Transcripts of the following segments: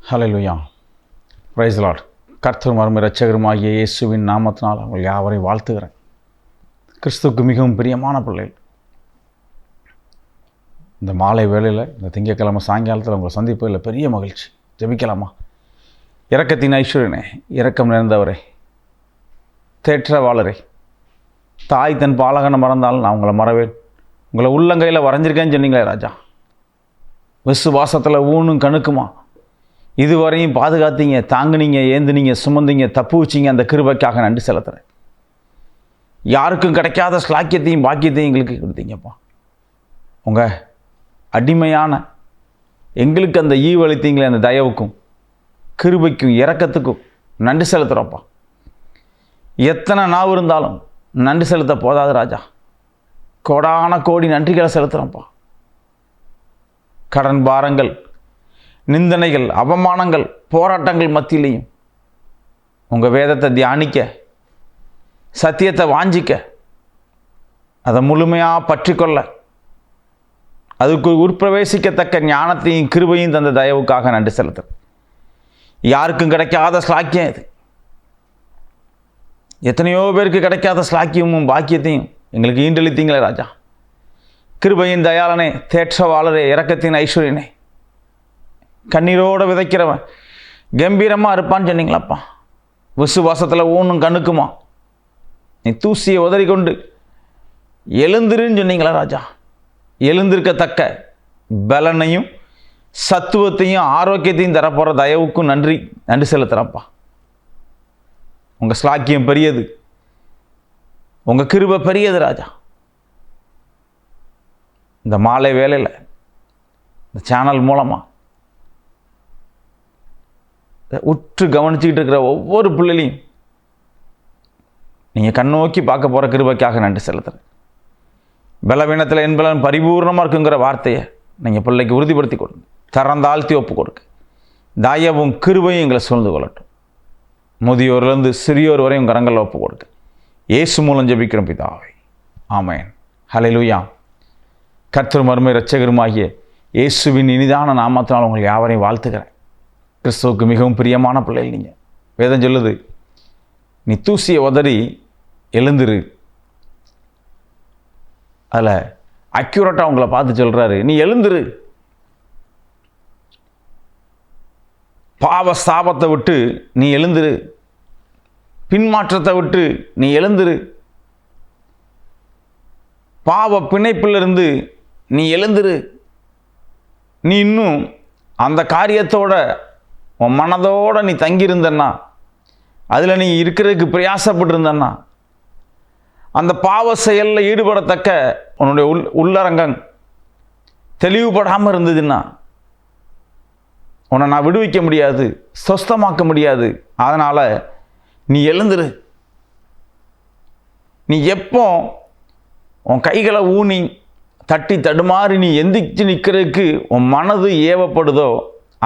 Hallelujah, praise the Lord. கர்த்தரும் அருமை இரட்சகருமாகிய இயேசுவின் நாமத்தினால் உங்கள் யாவரையும் வாழ்த்துகிறேன். கிறிஸ்துவுக்கு மிகவும் பிரியமான பிள்ளைகள், இந்த மாலை வேளையில் இந்த திங்கட்கிழமை சாயங்காலத்தில் உங்களை சந்திப்பதில் பெரிய மகிழ்ச்சி. ஜெபிக்கலாமா? இரக்கத்தின் ஐஸ்வர்யனே, இரக்கம் நிறைந்தவரே, தேற்றவாளரே, தாய் தன் பாலகனை மறந்தாலும் நான் உங்களை மறவேன். உங்களை உள்ளங்கையில் வரைஞ்சிருக்கேன்னு சொன்னீங்களே ராஜா, விசுவாசத்தில் ஊனும் கணுக்குமா இதுவரையும் பாதுகாத்தீங்க, தாங்குனீங்க, ஏந்துனீங்க, சுமந்தீங்க, தப்பு வச்சிங்க. அந்த கிருபைக்காக நன்றி செலுத்துகிறேன். யாருக்கும் கிடைக்காத ஸ்லாக்கியத்தையும் பாக்கியத்தையும் எங்களுக்கு கொடுத்தீங்கப்பா. உங்கள் அடிமையான எங்களுக்கு அந்த ஈவளித்தீங்களே, அந்த தயவுக்கும் கிருபைக்கும் இரக்கத்துக்கும் நன்றி செலுத்துகிறோப்பா. எத்தனை நாவு இருந்தாலும் நன்றி செலுத்த போதாது ராஜா. கோடான கோடி நன்றிகளை செலுத்துகிறோம்ப்பா. கடன் பாரங்கள், நிந்தனைகள், அவமானங்கள், போராட்டங்கள் மத்தியிலையும் உங்கள் வேதத்தை தியானிக்க, சத்தியத்தை வாஞ்சிக்க, அதை முழுமையாக பற்றி கொள்ள, அதுக்கு உட்பிரவேசிக்கத்தக்க ஞானத்தையும் கிருபையும் தந்த தயவுக்காக நன்றி செலுத்துகிறேன். யாருக்கும் கிடைக்காத ஸ்லாக்கியம் இது. எத்தனையோ பேருக்கு கிடைக்காத ஸ்லாக்கியமும் பாக்கியத்தையும் எங்களுக்கு ஈண்டளித்தீங்களே ராஜா. கிருபையின் தயாளனே, தேற்றவாளரே, இரக்கத்தின் ஐஸ்வர்யனே, கண்ணீரோடு விதைக்கிறவன் கம்பீரமாக இருப்பான்னு சொன்னீங்களாப்பா. விசுவாசத்தில் ஊனும் கணுக்குமா நீ தூசியை உதறிக்கொண்டு எழுந்திருன்னு சொன்னீங்களா ராஜா. எழுந்திருக்கத்தக்க பலனையும் சத்துவத்தையும் ஆரோக்கியத்தையும் தரப்போகிற தயவுக்கும் நன்றி செலுத்துகிறப்பா. உங்கள் ஸ்லாக்கியம் பெரியது, உங்கள் கிருபை பெரியது ராஜா. இந்த மாலை வேளையில் இந்த சேனல் மூலமாக உற்று கவனிச்சுக்கிட்டு இருக்கிற ஒவ்வொரு பிள்ளைலையும் நீங்கள் கண்ணோக்கி பார்க்க போகிற கிருபைக்காக நன்றி செலுத்துகிறேன். பலவீனத்தில் என்பலன் பரிபூர்ணமாக இருக்குங்கிற வார்த்தையை நீங்கள் பிள்ளைக்கு உறுதிப்படுத்தி கொடுங்க. தரந்தாழ்த்தி ஒப்பு கொடுக்க தயவும் கிருபையும் எங்களை சூழ்ந்து கொள்ளட்டும். முதியோர்லேருந்து சிறியோர் வரை உங்கள் கரங்களில் ஒப்பு கொடுக்க இயேசு மூலம் ஜெபிக்கிறோம் பிதாவே, ஆமென். ஹல்லேலூயா. கர்த்தரும் அருமை இரட்சகருமாகிய இயேசுவின் இனிதான நாமத்தினால் உங்கள் யாவரையும் வாழ்த்துக்கிறேன். கிறிஸ்துவுக்கு மிகவும் பிரியமான பிள்ளைகள் நீங்கள். வேதம் சொல்லுது, நீ தூசியை உதறி எழுந்திரு. அதில் அக்யூரேட்டாக உங்களை பார்த்து சொல்கிறாரு, நீ எழுந்திரு. பாவ சாபத்தை விட்டு நீ எழுந்திரு. பின்மாற்றத்தை விட்டு நீ எழுந்திரு. பாவ பிணைப்பிலிருந்து நீ எழுந்திரு. நீ இன்னும் அந்த காரியத்தோட உன் மனதோடு நீ தங்கியிருந்தன்னா, அதில் நீ இருக்கிறதுக்கு பிரயாசப்பட்டிருந்தன்னா, அந்த பாவ செயலில் ஈடுபடத்தக்க உன்னுடைய உள்ளரங்கம் தெளிவுபடாமல் இருந்ததுன்னா உன்னை நான் விடுவிக்க முடியாது, சொஸ்தமாக்க முடியாது. அதனால் நீ எழுந்துரு. நீ எப்போ உன் கைகளை ஊனி தட்டி தடுமாறி நீ எந்திரிச்சு நிற்கிறதுக்கு உன் மனது ஏவப்படுதோ,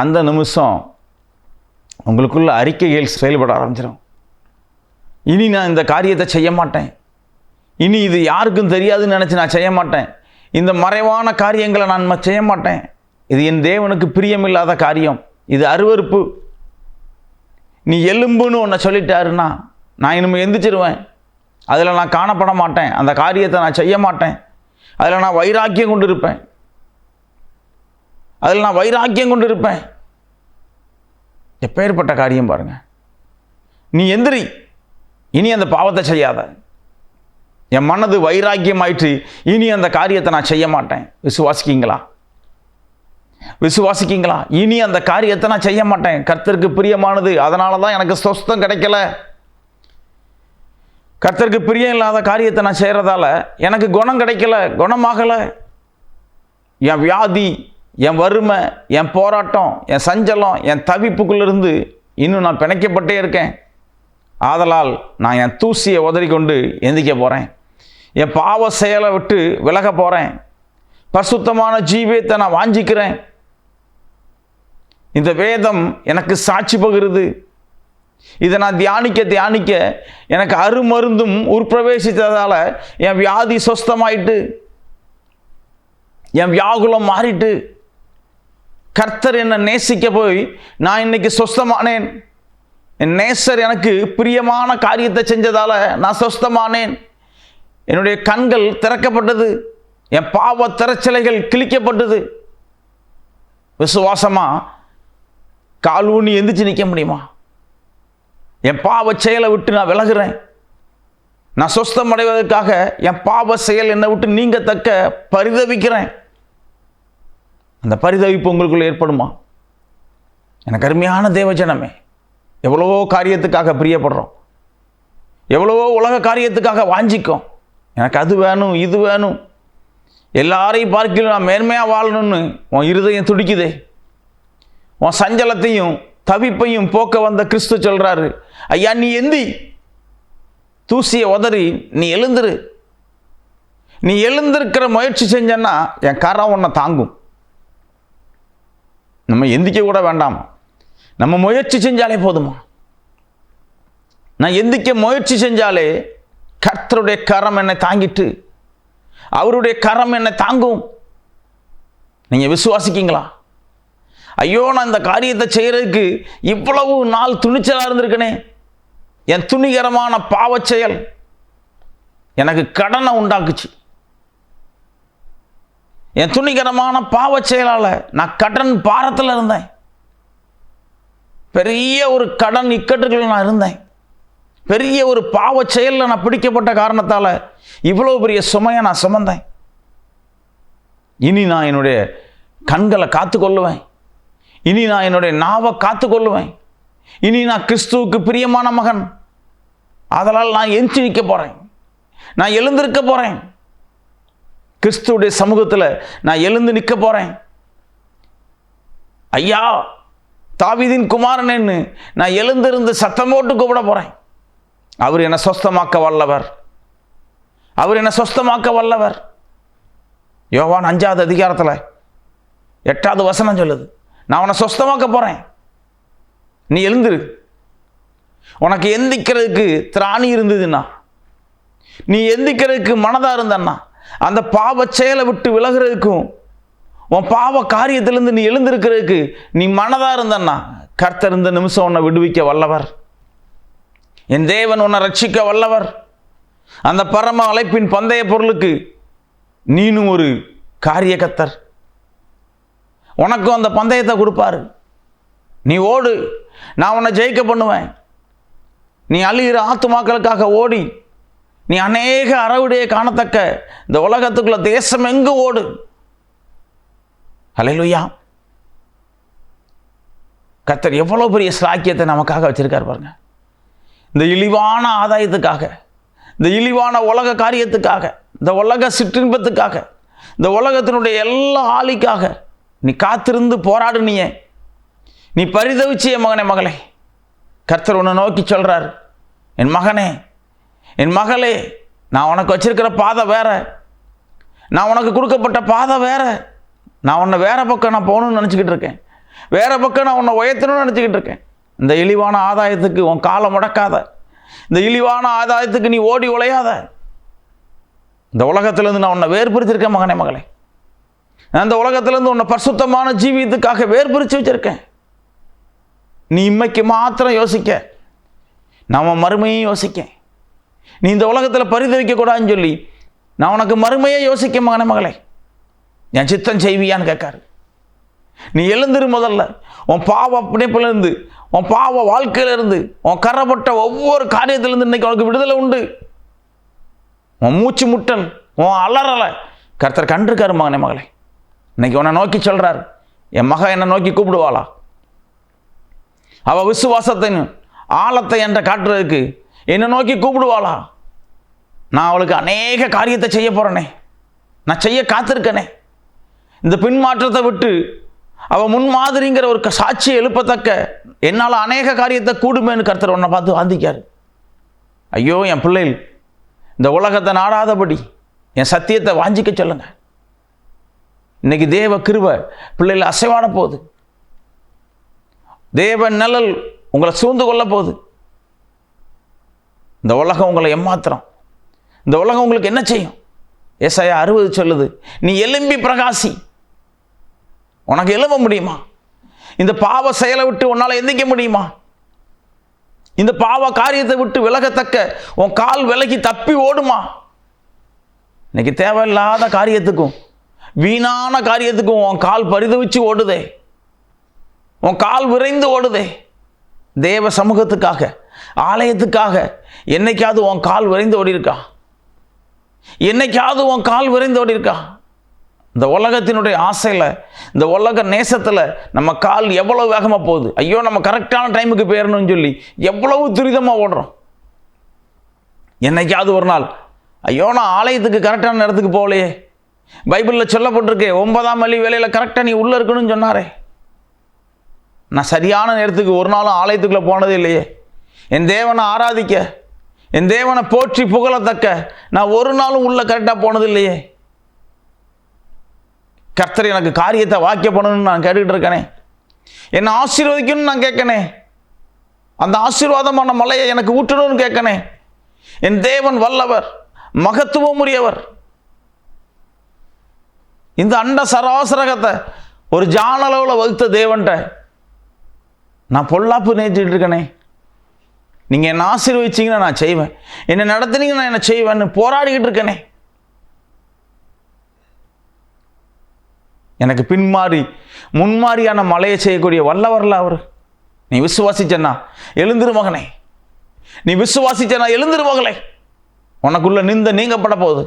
அந்த நிமிஷம் உங்களுக்குள்ள அறிக்கைகள் செயல்பட ஆரம்பிச்சிடும். இனி நான் இந்த காரியத்தை செய்ய மாட்டேன், இனி இது யாருக்கும் தெரியாதுன்னு நினச்சி நான் செய்ய மாட்டேன், இந்த மறைவான காரியங்களை நான் செய்ய மாட்டேன், இது என் தேவனுக்கு பிரியமில்லாத காரியம், இது அருவருப்பு. நீ எலும்புன்னு ஒன்றை சொல்லிட்டாருன்னா நான் இனிமேல் எந்திரிச்சிருவேன், அதில் நான் காணப்பட மாட்டேன், அந்த காரியத்தை நான் செய்ய மாட்டேன், அதில் நான் வைராக்கியம் கொண்டு இருப்பேன், அதில் நான் வைராக்கியம் கொண்டு இருப்பேன். எப்பேற்பட்ட காரியம் பாருங்க. நீ எந்திரி, இனி அந்த பாவத்தை செய்யாத. என் மனது வைராக்கியம் ஆயிற்று, இனி அந்த காரியத்தை நான் செய்ய மாட்டேன். விசுவாசிக்கீங்களா? விசுவாசிக்கீங்களா? இனி அந்த காரியத்தை நான் செய்ய மாட்டேன். கர்த்தருக்கு பிரியமானது, அதனால தான் எனக்கு சொஸ்தம் கிடைக்கல. கர்த்தருக்கு பிரியம் இல்லாத காரியத்தை நான் செய்கிறதால எனக்கு குணம் கிடைக்கல, குணமாகலை. என் வியாதி, என் வறுமை, என் போராட்டம், என் சஞ்சலம், என் தவிப்புக்குள்ளிருந்து இன்னும் நான் பிணைக்கப்பட்டே இருக்கேன். ஆதலால் நான் என் தூசியை உதறிக்கொண்டு எந்திரிக்க போகிறேன். என் பாவ செயலை விட்டு விலக போகிறேன். பரிசுத்தமான ஜீவியத்தை நான் வாஞ்சிக்கிறேன். இந்த வேதம் எனக்கு சாட்சி பகிருது. இதை நான் தியானிக்க எனக்கு அருமருந்தும் உட்பிரவேசித்ததால் என் வியாதி சொஸ்தமாயிட்டு, என் வியாகுலம் மாறிட்டு, கர்த்தர் என்னை நேசிக்க போய் நான் இன்னைக்கு சொஸ்தமானேன். என் நேசர் எனக்கு பிரியமான காரியத்தை செஞ்சதால நான் சொஸ்தமானேன். என்னுடைய கண்கள் திறக்கப்பட்டது, என் பாவ திரைச்சலைகள் கிழிக்கப்பட்டது. விசுவாசமா கால் ஊனி எந்திரிச்சு நிற்க முடியுமா? என் பாவ செயலை விட்டு நான் விலகுறேன். நான் சொஸ்தம் அடைவதற்காக என் பாவ செயல் என்னை விட்டு நீங்கத்தக்க பரிதவிக்கிறேன். அந்த பரிதவிப்பு உங்களுக்குள்ள ஏற்படுமா? எனக்கு அருமையான தேவஜனமே, எவ்வளவோ காரியத்துக்காக பிரியப்படுறோம், எவ்வளவோ உலக காரியத்துக்காக வாஞ்சிக்கும். எனக்கு அது வேணும், இது வேணும், எல்லாரையும் பார்க்கல நான் மேன்மையாக வாழணும்னு உன் இருதயம் துடிக்குதே. உன் சஞ்சலத்தையும் தவிப்பையும் போக்க வந்த கிறிஸ்து சொல்கிறாரு, ஐயா நீ எந்தி தூசியை உதறி நீ எழுந்துரு. நீ எழுந்திருக்கிற முயற்சி செஞ்சன்னா என் கரம் உன்னை தாங்கும். நம்ம எந்திக்க கூட வேண்டாமா, நம்ம முயற்சி செஞ்சாலே போதுமா? நான் எந்திக்க முயற்சி செஞ்சாலே கர்த்தருடைய கரம் என்னை தாங்கிட்டு அவருடைய கரம் என்னை தாங்கும். நீங்க விசுவாசிக்கீங்களா? ஐயோ நான் இந்த காரியத்தை செய்யறதுக்கு இவ்வளவு நாள் துணிச்சலா இருந்திருக்கனே, என் துணிகரமான பாவ செயல் எனக்கு கடனை உண்டாக்குச்சு. என் துணிகரமான பாவ செயலால நான் கடன் பாரத்தில் இருந்தேன். பெரிய ஒரு கடன் இக்கட்டுகள் நான் இருந்தேன். பெரிய ஒரு பாவ செயலில் நான் பிடிக்கப்பட்ட காரணத்தால் இவ்வளோ பெரிய சுமையை நான் சுமந்தேன். இனி நான் என்னுடைய கண்களை காத்துக்கொள்ளுவேன். இனி நான் என்னுடைய நாவை காத்துக்கொள்ளுவேன். இனி நான் கிறிஸ்துவுக்கு பிரியமான மகன். அதனால் நான் எஞ்சி நிற்க போகிறேன், நான் எழுந்திருக்க போகிறேன். கிறிஸ்துவுடைய சமூகத்தில் நான் எழுந்து நிற்க போகிறேன். ஐயா தாவீதின் குமாரனேன்னு நான் எழுந்திருந்து சத்தம் போட்டு கூப்பிட போகிறேன். அவர் என்னை சொஸ்தமாக்க வல்லவர், அவர் என்னை சொஸ்தமாக்க வல்லவர். யோவான் 5வது அதிகாரத்தில் 8வது வசனம் சொல்லுது, நான் உன்னை சொஸ்தமாக்க போகிறேன், நீ எழுந்திரு. உனக்கு எந்திக்கிறதுக்கு திராணி இருந்ததுன்னா, நீ எந்திக்கிறதுக்கு மனதாக இருந்தன்னா, அந்த பாவ செயலை விட்டு விலகிறதுக்கும் உன் பாவ காரியத்திலிருந்து நீ எழுந்திருக்கிறதுக்கு நீ மனதாக இருந்தன்னா, கர்த்தர் இந்த நிமிஷம் உன்னை விடுவிக்க வல்லவர். என் தேவன் உன்னை ரட்சிக்க வல்லவர். அந்த பரம அழைப்பின் பந்தய பொருளுக்கு நீனும் ஒரு காரிய கர்த்தர். உனக்கும் அந்த பந்தயத்தை கொடுப்பாரு. நீ ஓடு, நான் உன்னை ஜெயிக்க பண்ணுவேன். நீ அழுகிற ஆத்துமாக்களுக்காக ஓடி நீ அநேக அறவுடைய காணத்தக்க இந்த உலகத்துக்குள்ள தேசம் எங்கு ஓடு. ஹல்லேலூயா. கர்த்தர் எவ்வளவு பெரிய ஸ்லாக்கியத்தை நமக்காக வச்சிருக்கார் பாருங்க. இந்த இழிவான ஆதாயத்துக்காக, இந்த இழிவான உலக காரியத்துக்காக, இந்த உலக சிற்றின்பத்துக்காக, இந்த உலகத்தினுடைய எல்லா ஆளிக்காக நீ காத்திருந்து போராடுனியே, நீ பரிதவிச்சிய மகனே மகளே, கர்த்தர் உன்னை நோக்கி சொல்றார், என் மகனே என் மகளே, நான் உனக்கு வச்சிருக்கிற பாதை வேற, நான் உனக்கு கொடுக்கப்பட்ட பாதை வேற. நான் உன்னை வேற பக்கம் நான் போகணும்னு நினச்சிக்கிட்டு இருக்கேன், வேற பக்கம் நான் உன்னை உயர்த்தணும்னு நினச்சிக்கிட்டு இருக்கேன். இந்த இழிவான ஆதாயத்துக்கு உன் காலை முடக்காத, இந்த இழிவான ஆதாயத்துக்கு நீ ஓடி உழையாத. இந்த உலகத்திலேருந்து நான் உன்னை வேறுபிரிச்சிருக்கேன் மகனே மகளே. நான் இந்த உலகத்திலேருந்து உன்னை பரிசுத்தமான ஜீவியத்துக்காக வேறுபிரித்து வச்சிருக்கேன். நீ இம்மைக்கு மாத்திரம் யோசிக்க, நான் மறுமையும் யோசிக்க. நீ இந்த உலகத்தில் பரிதவிக்க கூடாதுன்னு சொல்லி நான் உனக்கு மறுமையை யோசிக்க மகனே மகளே. என் சித்தம் செய்வியான்னு கேட்காரு. நீ எழுந்திரு. முதல்ல உன் பாவ பிணைப்பிலிருந்து, உன் பாவ வாழ்க்கையிலிருந்து, உன் கரப்பட்ட ஒவ்வொரு காரியத்திலிருந்து இன்னைக்கு உனக்கு விடுதலை உண்டு. உன் மூச்சு முட்டல், உன் அலறலை கர்த்தர் கண்டிருக்காரு மகனே மகளே. இன்னைக்கு உன்னை நோக்கி சொல்றாரு, என் மகன் என்னை நோக்கி கூப்பிடுவாளா? அவள் விசுவாசத்தின் ஆழத்தை என்ற காட்டுறதுக்கு என்னை நோக்கி கூப்பிடுவாளா? நான் அவளுக்கு அநேக காரியத்தை செய்ய போறேனே, நான் செய்ய காத்திருக்கனே. இந்த பின்மாற்றத்தை விட்டு அவள் முன்மாதிரிங்கிற ஒரு சாட்சியை எழுப்பத்தக்க என்னால் அநேக காரியத்தை கூடுமேன்னு கர்த்தர் உன்னை பார்த்து வாந்திக்காரு. ஐயோ என் பிள்ளைகள் இந்த உலகத்தை நாடாதபடி என் சத்தியத்தை வாஞ்சிக்க சொல்லுங்க. இன்னைக்கு தேவ கிருபை பிள்ளைகள் அசைவாட போகுது. தேவ நிழல் உங்களை சூழ்ந்து கொள்ள போகுது. இந்த உலகம் உங்களை ஏமாத்திரம். இந்த உலகம் உங்களுக்கு என்ன செய்யும்? ஏசாயா 60 சொல்லுது, நீ எழும்பி பிரகாசி, உனக்கு எழும்ப முடியுமா? இந்த பாவ செயலை விட்டு உன்னால் எந்திக்க முடியுமா? இந்த பாவ காரியத்தை விட்டு விலகத்தக்க உன் கால் விலகி தப்பி ஓடுமா? இன்னைக்கு தேவையில்லாத காரியத்துக்கும் வீணான காரியத்துக்கும் உன் கால் பரிதவிச்சு ஓடுதே, உன் கால் விரைந்து ஓடுதே. தேவ சமூகத்துக்காக, ஆலயத்துக்காக என்னைக்காவது உன் கால் விரைந்து ஓடி இருக்கா? என்னைக்காவது உன் கால் விரைந்து ஓடி இருக்கா? இந்த உலகத்தினுடைய ஆசையில், இந்த உலக நேசத்தில் நம்ம கால் எவ்வளோ வேகமாக போகுது. ஐயோ, நம்ம கரெக்டான டைமுக்கு போயிடணும்னு சொல்லி எவ்வளவு துரிதமாக ஓடுறோம். என்னைக்காவது ஒரு நாள், ஐயோ நான் ஆலயத்துக்கு கரெக்டான நேரத்துக்கு போகலையே, பைபிளில் சொல்லப்பட்டிருக்கே 9ஆம் மணி வேலையில் கரெக்டாக நீ உள்ளே இருக்கணும்னு சொன்னாரே, நான் சரியான நேரத்துக்கு ஒரு நாளும் ஆலயத்துக்குள்ளே போனதே இல்லையே. என் தேவனை ஆராதிக்க, என் தேவனை போற்றி புகழத்தக்க நான் ஒரு நாளும் உள்ளே கரெக்டாக போனது இல்லையே. கர்த்தர் எனக்கு காரியத்தை வாக்கிய பண்ணணும்னு நான் கேட்டுக்கிட்டு இருக்கேனே, என்னை ஆசீர்வதிக்கணும்னு நான் கேட்கனே, அந்த ஆசீர்வாதமான மலையை எனக்கு ஊற்றணும்னு கேட்கனே. என் தேவன் வல்லவர், மகத்துவம் உரியவர். இந்த அண்ட சராசரகத்தை ஒரு ஜானளவில் வகுத்த தேவன்ட்ட நான் பொல்லாப்பு நேசிச்சுட்டு இருக்கனே. நீங்கள் என்னை ஆசீர்வதிச்சிங்கன்னா நான் செய்வேன், என்னை நடத்துனீங்கன்னா நான் என்ன செய்வேன்னு போராடிக்கிட்டு இருக்கனே. எனக்கு பின்மாறி முன்மாறியான மலையை செய்யக்கூடிய வல்லவர்ல அவர். நீ விசுவாசிச்சன்னா எழுந்திரு மகனே, நீ விசுவாசிச்சனா எழுந்திரு மகளே. உனக்குள்ள நிந்த நீங்கப்பட போகுது,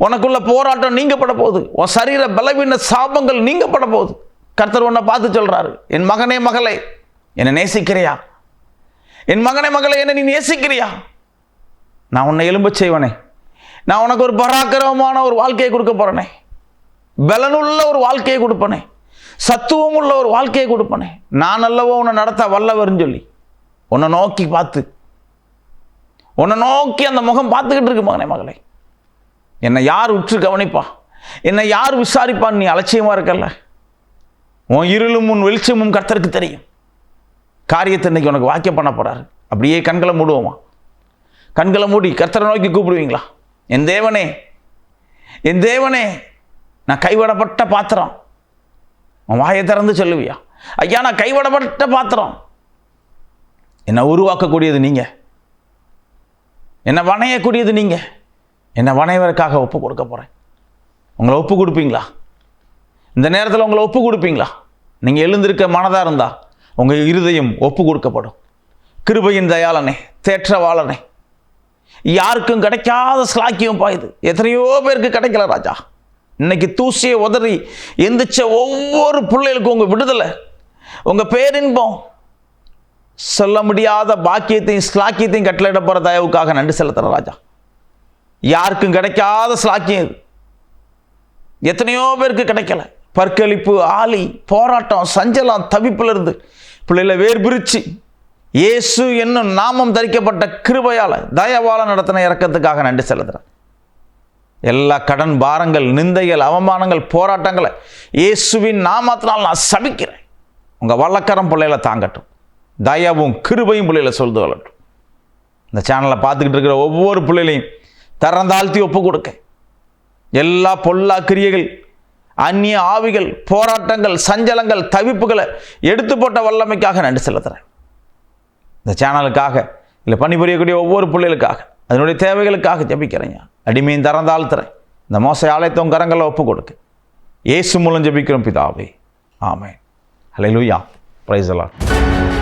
உனக்குள்ள போராட்டம் நீங்கப்பட போகுது, உன் சரீர பலவீன சாபங்கள் நீங்கப்பட போகுது. கர்த்தர் உன்னை பார்த்து சொல்றாரு, என் மகனே மகளே என்னை நேசிக்கிறியா? என் மகனே மகளே என்னை நீ நேசிக்கிறியா? நான் உன்னை எழும்ப செய்வனே, நான் உனக்கு ஒரு பராக்கிரமமான ஒரு வாழ்க்கையை கொடுக்க போறேனே, பலனுள்ள ஒரு வாழ்க்கையை கொடுப்பனே, சத்துவம் உள்ள ஒரு வாழ்க்கையை கொடுப்பனே. நான் அல்லவோ உன்னை நடத்த வல்லவர்னு சொல்லி உன்னை நோக்கி பார்த்து, உன்னை நோக்கி அந்த முகம் பார்த்துக்கிட்டு இருக்கு. மகனே மகளே, என்னை யார் உற்று கவனிப்பா, என்னை யார் விசாரிப்பான்னு நீ அலட்சியமா இருக்கல்ல. உன் இருளும் உன் வெளிச்சமும் கர்த்தருக்கு தெரியும். காரியத்தை இன்னைக்கு உனக்கு வாக்கியம் பண்ண போறாரு. அப்படியே கண்களை மூடுவோமா? கண்களை மூடி கர்த்தரை நோக்கி கூப்பிடுவீங்களா? என் தேவனே, என் தேவனே, நான் கைவிடப்பட்ட பாத்திரம். உன் வாயை திறந்து சொல்லுவியா? ஐயா நான் கைவிடப்பட்ட பாத்திரம், என்னை உருவாக்கக்கூடியது நீங்க, என்னை வணையக்கூடியது நீங்க. என்னை வணைவதற்காக ஒப்பு கொடுக்க போறேன். உங்களை ஒப்பு கொடுப்பீங்களா? இந்த நேரத்தில் உங்களை ஒப்பு கொடுப்பீங்களா? நீங்கள் எழுந்திருக்க மனதாக இருந்தா உங்கள் இருதயம் ஒப்பு கொடுக்கப்படும். கிருபையின் தயாளனே, தேற்றவாளனே, யாருக்கும் கிடைக்காத ஸ்லாக்கியம் பாயுது. எத்தனையோ பேருக்கு கிடைக்கல ராஜா. இன்னைக்கு தூசியை உதறி எந்திரிச்ச ஒவ்வொரு பிள்ளைகளுக்கும் உங்கள் விடுதலை, உங்கள் பேரின்பம், சொல்ல முடியாத பாக்கியத்தையும் ஸ்லாக்கியத்தையும் கட்டளையிட போகிற தயவுக்காக நன்றி செலுத்துகிற ராஜா. யாருக்கும் கிடைக்காத ஸ்லாக்கியம் இது. எத்தனையோ பேருக்கு கிடைக்கல. பற்களிப்பு, ஆலி, போராட்டம், சஞ்சலம், தவிப்பில் இருந்து பிள்ளைகளை வேர் பிரித்து இயேசு என்னும் நாமம் தரிக்கப்பட்ட கிருபையால் தயவால நடத்தின இறக்கத்துக்காக நன்றி செலுத்துகிறேன். எல்லா கடன் பாரங்கள், நிந்தைகள், அவமானங்கள், போராட்டங்களை இயேசுவின் நாமத்தினால் நான் சபிக்கிறேன். உங்கள் வல்லக்கரம் பிள்ளைகளை தாங்கட்டும். தயவும் கிருபையும் பிள்ளைகளை சொல்து வரட்டும். இந்த சேனலை பார்த்துக்கிட்டு இருக்கிற ஒவ்வொரு பிள்ளைகளையும் தரந்தாழ்த்தி ஒப்பு கொடுக்க. எல்லா பொல்லா கிரியைகள், அந்நிய ஆவிகள், போராட்டங்கள், சஞ்சலங்கள், தவிப்புகளை எடுத்து போட்ட வல்லமைக்காக நன்றி செலுத்துகிறேன். இந்த சேனலுக்காக இல்லை பணிபுரியக்கூடிய ஒவ்வொரு பிள்ளைகளுக்காக, அதனுடைய தேவைகளுக்காக ஜெபிக்கிறேன். அடிமையும் தரந்தாழ்த்துறேன். இந்த மோச ஆலயத்தை உங்கள் கரங்களை ஒப்பு கொடுக்க இயேசு மூலம் ஜெபிக்கிறோம் பிதாவே, ஆமென். ஹல்லேலூயா. Praise the Lord.